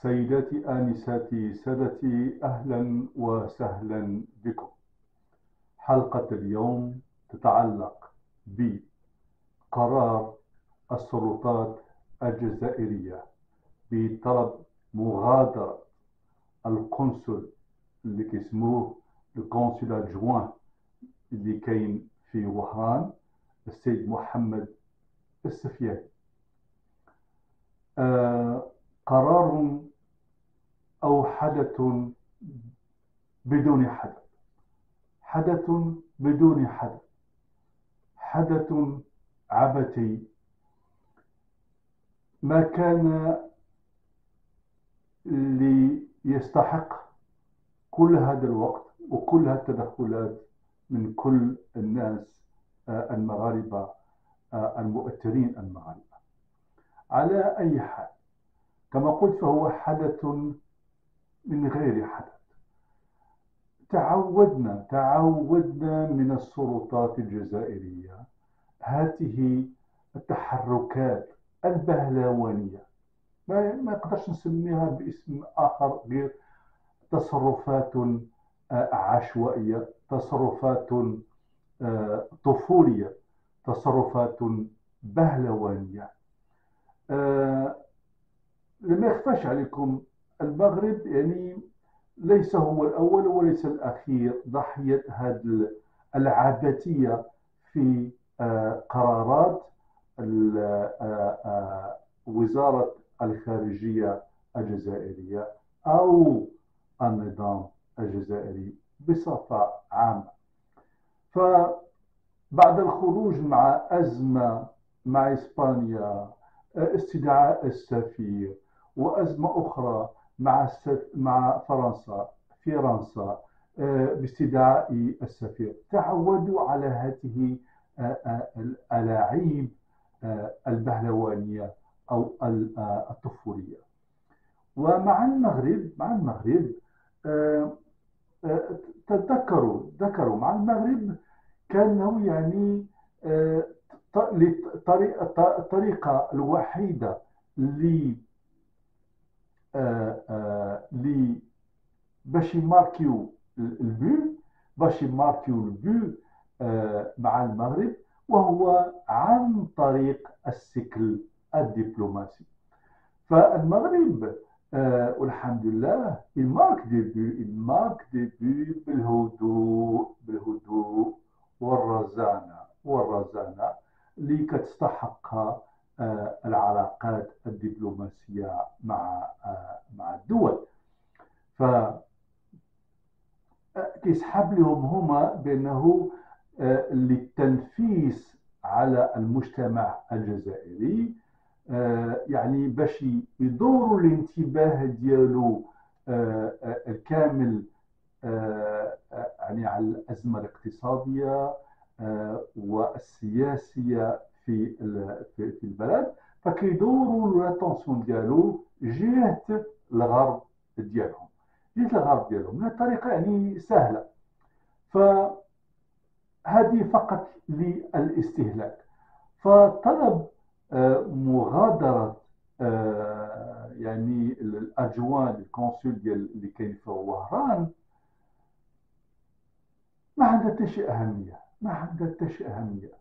سيداتي آنساتي سادتي، أهلا وسهلا بكم. حلقة اليوم تتعلق بقرار السلطات الجزائرية بطلب مغادرة القنصل اللي كيسموه القنصل الجوان اللي كاين في وهران، السيد محمد السفياني. قرار أو حدث بدون حدث، حدث بدون حدث، حدث عبثي ما كان ليستحق كل هذا الوقت وكل هذه التدخلات من كل الناس المغاربة المؤثرين المغاربة. على أي حال، كما قلت فهو حدث من غير حدث. تعودنا من السلطات الجزائرية هذه التحركات البهلوانية، ما يقدرش نسميها باسم آخر غير تصرفات عشوائية، تصرفات طفولية، تصرفات بهلوانية. لما يخفاش عليكم، المغرب يعني ليس هو الأول وليس الأخير ضحية هذه العبثية في قرارات وزارة الخارجية الجزائرية أو النظام الجزائري بصفة عامة. فبعد الخروج مع أزمة مع إسبانيا، استدعاء السفير، وأزمة أخرى مع فرنسا باستدعاء السفير، تعودوا على هذه الألاعيب البهلوانية أو الطفولية. ومع المغرب ذكروا مع المغرب كانوا يعني الطريقة الوحيدة باش يماركيو البو مع المغرب، وهو عن طريق السكل الدبلوماسي. فالمغرب والحمد لله المارك ديبي بالهدوء والرزانة اللي كتستحقها العلاقات الدبلوماسية مع الدول. ف كيسحب لهم هما بأنه للتنفيس على المجتمع الجزائري، يعني باش يدوروا الانتباه ديالو الكامل يعني على الأزمة الاقتصادية والسياسية في البلد، فكيدوروا لاتونسيون ديالو جهة الغرب ديالهم من طريقة يعني سهلة. فهذه فقط للاستهلاك. فطلب مغادرة يعني الأجوان الكونسول ديال اللي كاين في وهران ما عندها حتى شي أهمية،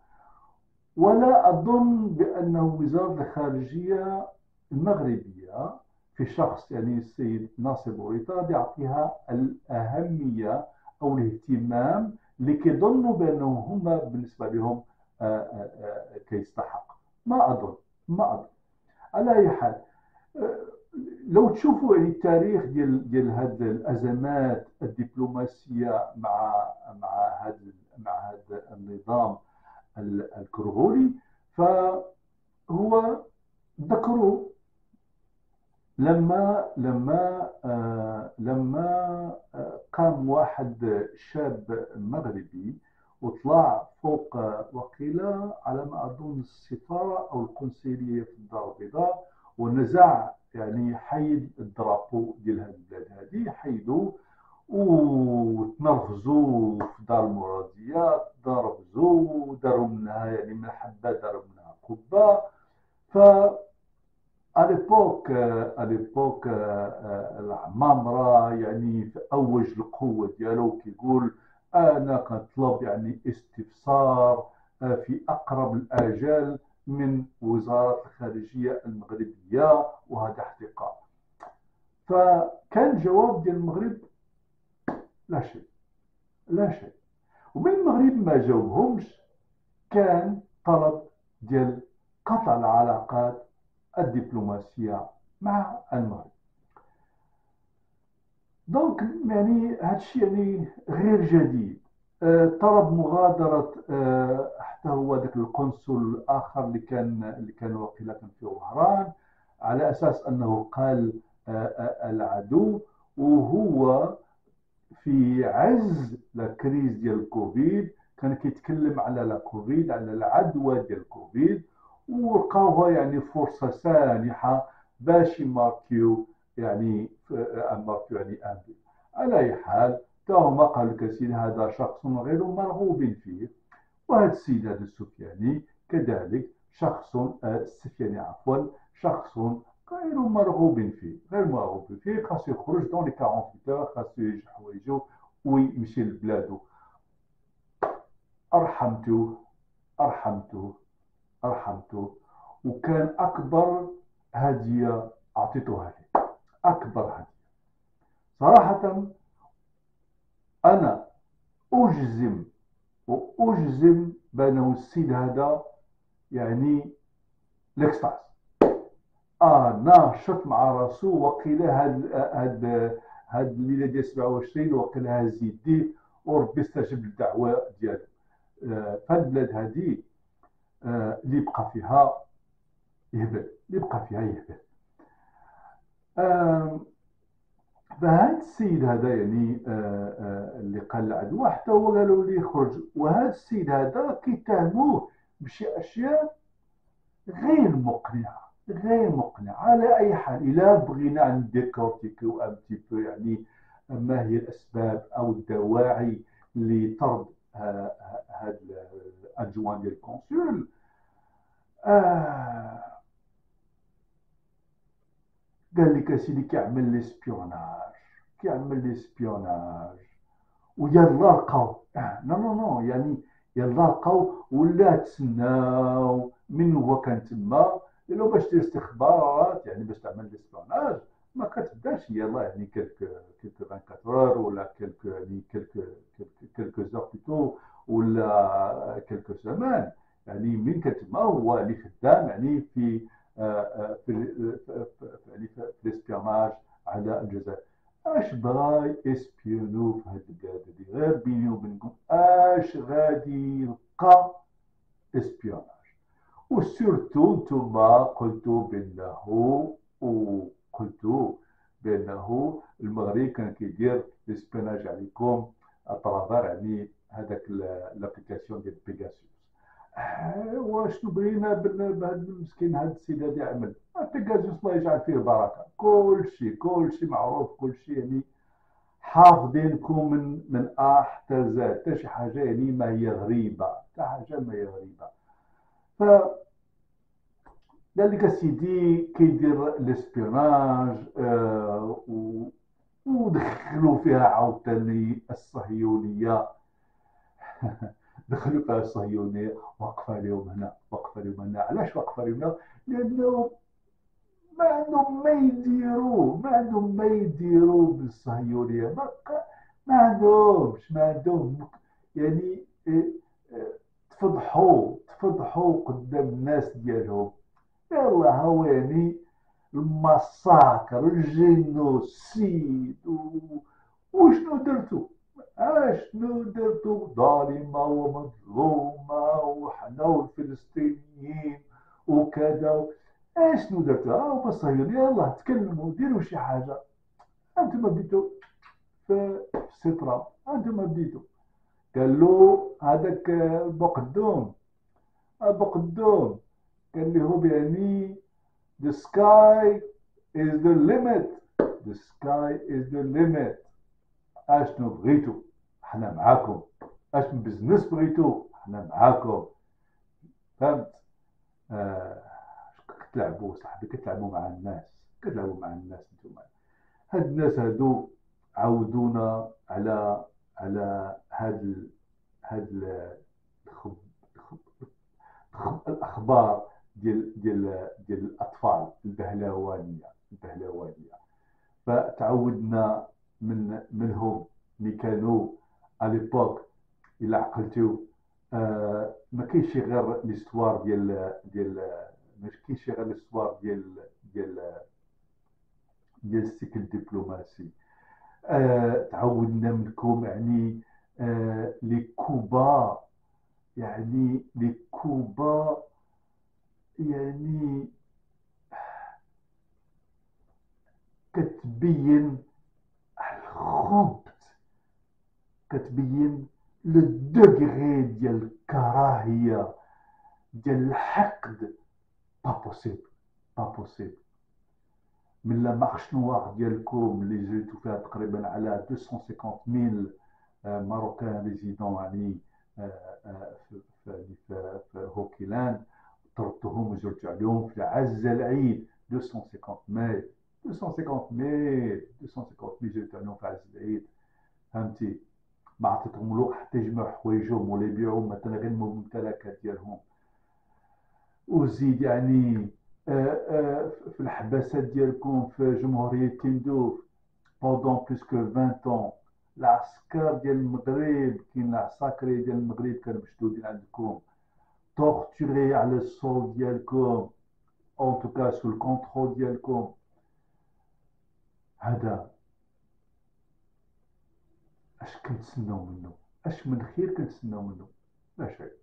ولا أظن بأن وزارة الخارجية المغربية في شخص يعني السيد ناصر بوريطة يعطيها الأهمية أو الاهتمام اللي كيظنوا بأنهم هما بالنسبة لهم كيستحق. ما أظن. على أي حال، لو تشوفوا يعني التاريخ ديال هذه الأزمات الدبلوماسية مع هذا النظام الكرغوري، فهو ذكروا لما قام واحد شاب مغربي وطلع فوق وقيل على ما أظن السفارة أو القنصلية في الدار البيضاء، ونزع يعني حيد الدرابو ديال هذه البلاد هذه، حيدوا وتنرفزوا في دار المراديات، ضربوا داروا منها يعني من حبة داروا منها قبة. اليبوك العمامرة يعني في أوج القوة ديالو كيقول أنا كنطلب يعني استفسار في أقرب الآجال من وزارة الخارجية المغربية، وهذا احتقار. فكان الجواب ديال المغرب لا شيء، لا شيء. ومن المغرب ما جاوبهمش كان طلب ديال قطع العلاقات الدبلوماسية مع المغرب. دونك يعني هذا الشيء يعني غير جديد. طلب مغادرة حتى هو ذاك القنصل الآخر اللي كان وكيلا كان في وهران، على أساس أنه قال العدو، وهو في عز الكريز ديال الكوفيد كان كيتكلم على لا كوفيد، على العدوى ديال الكوفيد، ولقاوها يعني فرصة سانحة باش يماركيو يعني ماركيو يعني أمبي. على أي حال تا هما قالوا لك سيدي هذا شخص غير مرغوب فيه، وهذا السيد هذا السفياني كذلك شخص السفياني عفوا شخص غير مرغوب فيه، غير مرغوب فيه، خاصو يخرج دون لي 48 خاصو يجي حوايجو ويمشي لبلادو. أرحمته، أرحمته، أرحمته، وكان أكبر هدية أعطيتها لي، أكبر هدية صراحة. أنا أجزم وأجزم بأنه السيد هذا يعني ليكستاز ناشط مع راسو، وقيل هاد الليله ديال 27 وقيل زيدي وربي استجب للدعوه ديالو. فهاد البلاد هادي اللي بقى فيها يهبل، اللي بقى فيها يهبل. فهاد السيد هذا يعني اللي قال العدوى حتى هو قالوا لي خرج، وهذا السيد هذا كيتهموه بشي اشياء غير مقنعة، غير مقنعة. على أي حال إلا بغينا نديكورتيكيو أن تي بو يعني ما هي الأسباب أو الدواعي لطرد هذا الأدجوان ديال الكونسول، آه قال لك اسيدي كيعمل لي سبيوناج، كيعمل لي سبيوناج، ويلا لقاو نو نو نو يعني يلا لقاو ولا تسناو من هو كان تما. لو باش دير استخبارات يعني باش تعمل ليسبيوناج ما كتبداش يلا يعني كلك 24 ولا كلك يعني كلك زور بلوتو ولا كلك سمان. يعني من كتما هو اللي خدام يعني في يعني في الاسبيوناج على الجزائر. اش بغا يسبيونو في هاد البلاد هادي؟ غير بيني وبينكم اش غادي يلقى اسبيوناج؟ وسورتو نتوما قلتوا بانه المغرب كان كيدير اسبيوناج عليكم اترافير يعني هذاك لابليكاسيون ديال بيغاسوس. واشنو بغينا بهذا المسكين هذا السيد هذا يعمل؟ بيغاسوس الله يجعل فيه البركه، كل شيء معروف، كل شيء يعني حافظينكم من ا حتى زاد، حتى شي حاجه يعني ما هي غريبه، حتى حاجه ما هي غريبه. ف قال لك سيدي كيدير الاسبيوناج ودخلوا فيها عاوتاني الصهيونيه. دخلوا فيها الصهيونيه، واقفه اليوم هنا، واقفه اليوم هنا. علاش واقفه اليوم هنا؟ لانه ما عندهم ما يديروا بالصهيونيه، ما عندهم يعني تفضحوا قدام الناس ديالهم. يلا هو يعني المساكر الجينوسيد وشنو درتو؟ اشنو درتو؟ ظالمه ومظلومه وحنا والفلسطينيين وكذا. اشنو درتو؟ هما الصهيونيه يلا تكلموا ديروا شي حاجه. انتم بديتوا في السترة، انتم بديتوا. قال له هذاك بقدوم قال له بيعني the sky is the limit, the sky is the limit. اشنو بغيتوا حنا معاكم، اشنو بزنس بغيتوا حنا معاكم. فهمت؟ آه كتلعبوا صاحبي، كتلعبوا مع الناس، كتلعبوا مع الناس نتوما. هاد الناس هادو عودونا على الخب... الخب... الاخبار ديال الاطفال البهلوانيه. فتعودنا منهم. ملي كانوا اليبوك الا عقلتو، ما كاينش غير ليستوار ديال ما كاينش غير ليستوار ديال ديال السيكل الدبلوماسي. تعودنا منكم، يعني لي كوبا، يعني لي كوبا، يعني كتبين الخبث، كتبين لو دوغري ديال الكراهيه، ديال الحقد. با بوسيبل، با بوسيبل. من لا مارش نوار ديالكم اللي جيتو فيها تقريبا على 250,000 ماروكان ريزيدون، يعني في هوكيلاند، طردتهم وجرت عليهم في عزة العيد. 250,000، 250,000 جرت عليهم في عزة العيد، فهمتي؟ ما عطيتهم له حتى يجمعوا حوايجهم ولا يبيعوا مثلا غير الممتلكات ديالهم. وزيد يعني في الحباسات ديالكم في جمهورية تندوف بوندون بلوس كو 20 العسكر ديال المغرب، كاين العساكري ديال المغرب كانوا مشدودين عندكم، تورتوري على الصول ديالكم، اون توكا سو الكونترول ديالكم. هذا اش كنتسناو منه؟ اش من خير كنتسناو منه؟ لا شيء،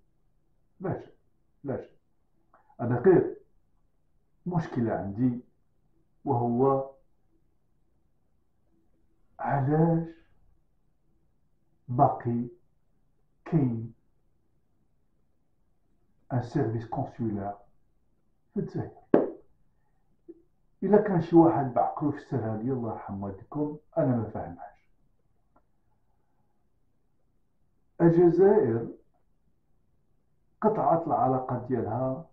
لا شيء، لا شيء. انا غير مشكلة عندي، وهو علاش باقي كاين ان سيرفيس كونسولار في الجزائر. الا كان شي واحد بعقلو في السراليه الله يرحم والديكم، انا ما فاهمهاش. الجزائر قطعت العلاقات ديالها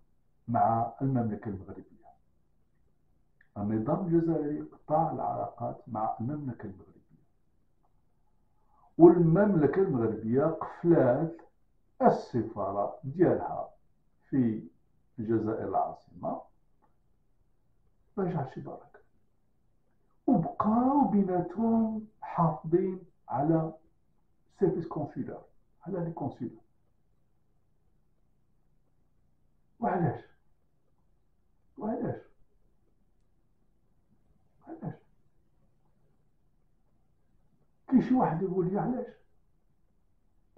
مع المملكه المغربيه. النظام الجزائري قطع العلاقات مع المملكه المغربيه، والمملكه المغربيه قفلات السفاره ديالها في الجزائر العاصمه باش عرفتي برك، وبقاو بيناتهم حافظين على سيرفيس كونسولار، على لي كونسولار. وعلاش؟ وعلاش؟ علاش؟ كاين شي واحد يقول لي علاش؟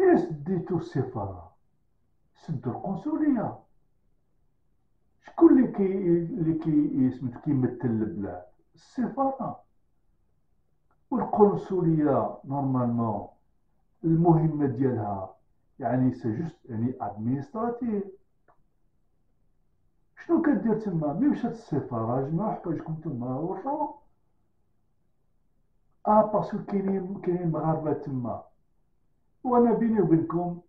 إلا سديتو السفارة سدو القنصلية. شكون اللي سميتو كيمثل البلاد؟ السفارة. والقنصلية نورمالمون المهمة ديالها يعني سي جوست يعني ادمينستراتيف. شنو كدير تما؟ ملي مشات السفارة جمعوا حوايجكم تما ورجعوا. باسكو كاينين مغاربة تما، وانا بيني وبينكم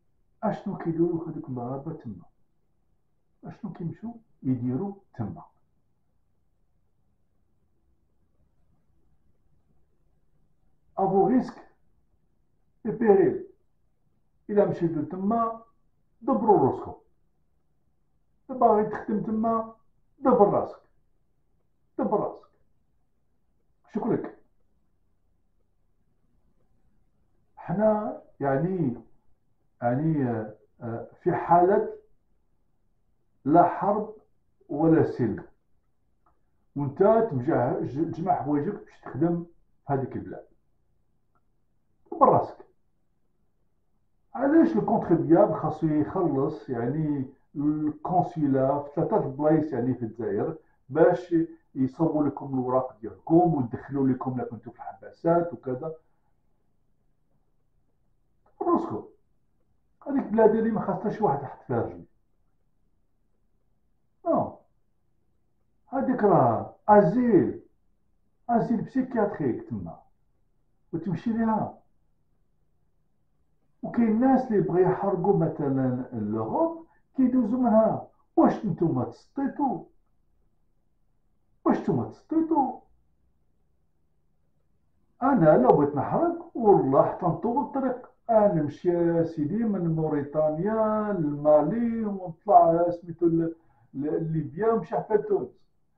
اشنو كيديروا هذوك المغاربة تما؟ اشنو كيمشيو يديروا تما؟ افو ريسك اي بيريل. الا مشيتو تما دبروا راسكم، باغي تخدم تما دبر راسك، دبر راسك. شكرك. حنا يعني في حالة لا حرب ولا سلم، وانت تجمع حوايجك باش تخدم في هذيك البلاد، دبر راسك. علاش الكونتريبياب خاصو يخلص يعني الكونسولا في ثلاثة البلايص يعني في الجزائر باش يصوبوا لكم الوراق ديالكم ويدخلوا لكم لا كنتو في الحباسات وكذا؟ راسكم. هذيك البلاد اللي ما خاصها شي واحد يحط فيها رجليه. نو، هذيك راه ازيل، ازيل بسيكياتريك تما وتمشي ليها. وكاين ناس اللي بغا يحرقوا مثلا لوروب كيدوزوا منها. واش نتوما تسطيتوا؟ واش نتوما تصديتوا؟ انا لو بغيت نحرق والله حتى نطول الطريق، انا نمشي يا سيدي من موريتانيا للمالي ونطلع سميتو ليبيا ونمشي حتى تونس.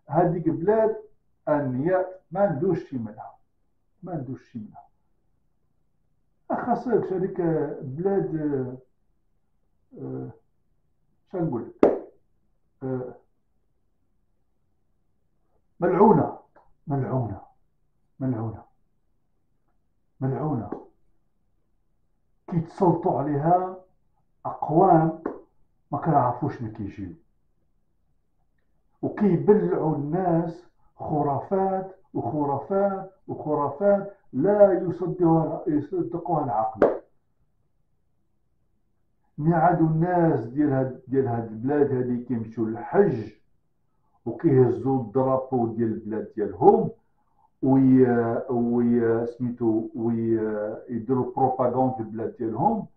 هذيك بلاد انيات ما ندوش شي منها، ما ندوش شي منها. خاصك هذيك بلاد شنو نقول لك، آه، ملعونه، ملعونه، ملعونه، ملعونه. كيتسلطوا عليها اقوام ما كنعرفوش من كيجيو، وكيبلعوا الناس خرافات وخرافات وخرافات لا يصدقها العقل. مي عادوا الناس ديال هاد البلاد هادي كيمشيو للحج وكيهزوا الدرابو ديال البلاد ديالهم، وي سميتو ويديروا بروباغاند في البلاد ديالهم،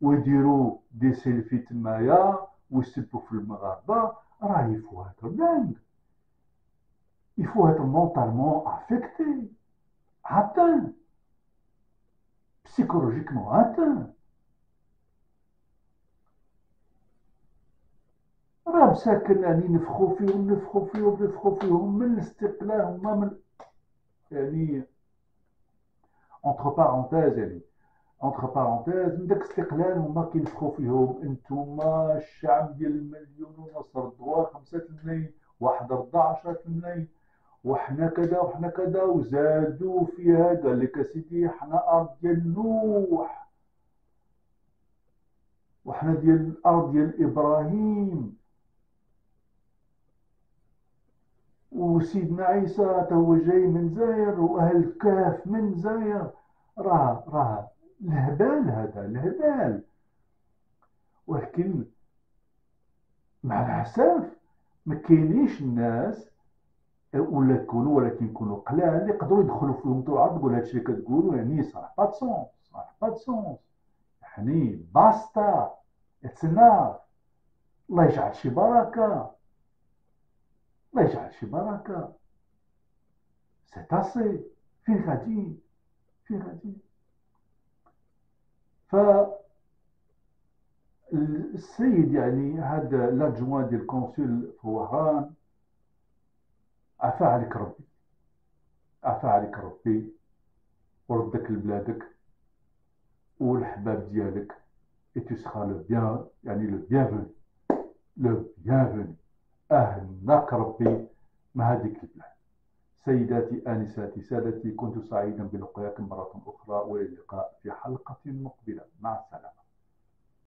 ويديروا دي سيلفي تمايا ويسبوا في المغاربه. راه يفوا هاد بلاد، il faut être mentalement affecté, atteint, psychologiquement atteint. راه مساكن يعني نفخوا فيهم نفخوا فيهم نفخوا فيهم من الاستقلال هما من يعني اونتر بارونتيز، يعني اونتر بارونتيز من داك الاستقلال هما كينفخوا فيهم. انتوما الشعب ديال المليون ونص ردوها 5 واحد رضى 10، وحنا كذا وحنا كذا، وزادوا فيها قال لك اسيدي حنا ارض ديال نوح، وحنا ديال الارض ديال ابراهيم، وسيدنا عيسى تا هو جاي من زاير، واهل الكهف من زاير. راه الهبال، هذا الهبال. ولكن مع الاسف ما كاينيش الناس ولا يكونوا، ولكن يكونوا قلال اللي يقدروا يدخلوا فيهم طول العرض يقول هادشي اللي كتقولوا يعني صح با سونس، صح با سونس، يعني باستا، اتس. الله يجعل شي بركه، الله يجعل شي بركه. سي تاسي، فين غاديين، فين غاديين؟ فالسيد يعني هذا لادجوان ديال الكونسول في وهران، عفا عليك ربي، عفا عليك ربي، وردك لبلادك والحباب ديالك. et tu seras le bien يعني le bienvenu، le bienvenu. أهناك ربي مع هذيك البلاد. سيداتي آنساتي سادتي، كنت سعيدا بلقياكم مرة أخرى، وإلى اللقاء في حلقة مقبلة. مع السلامة.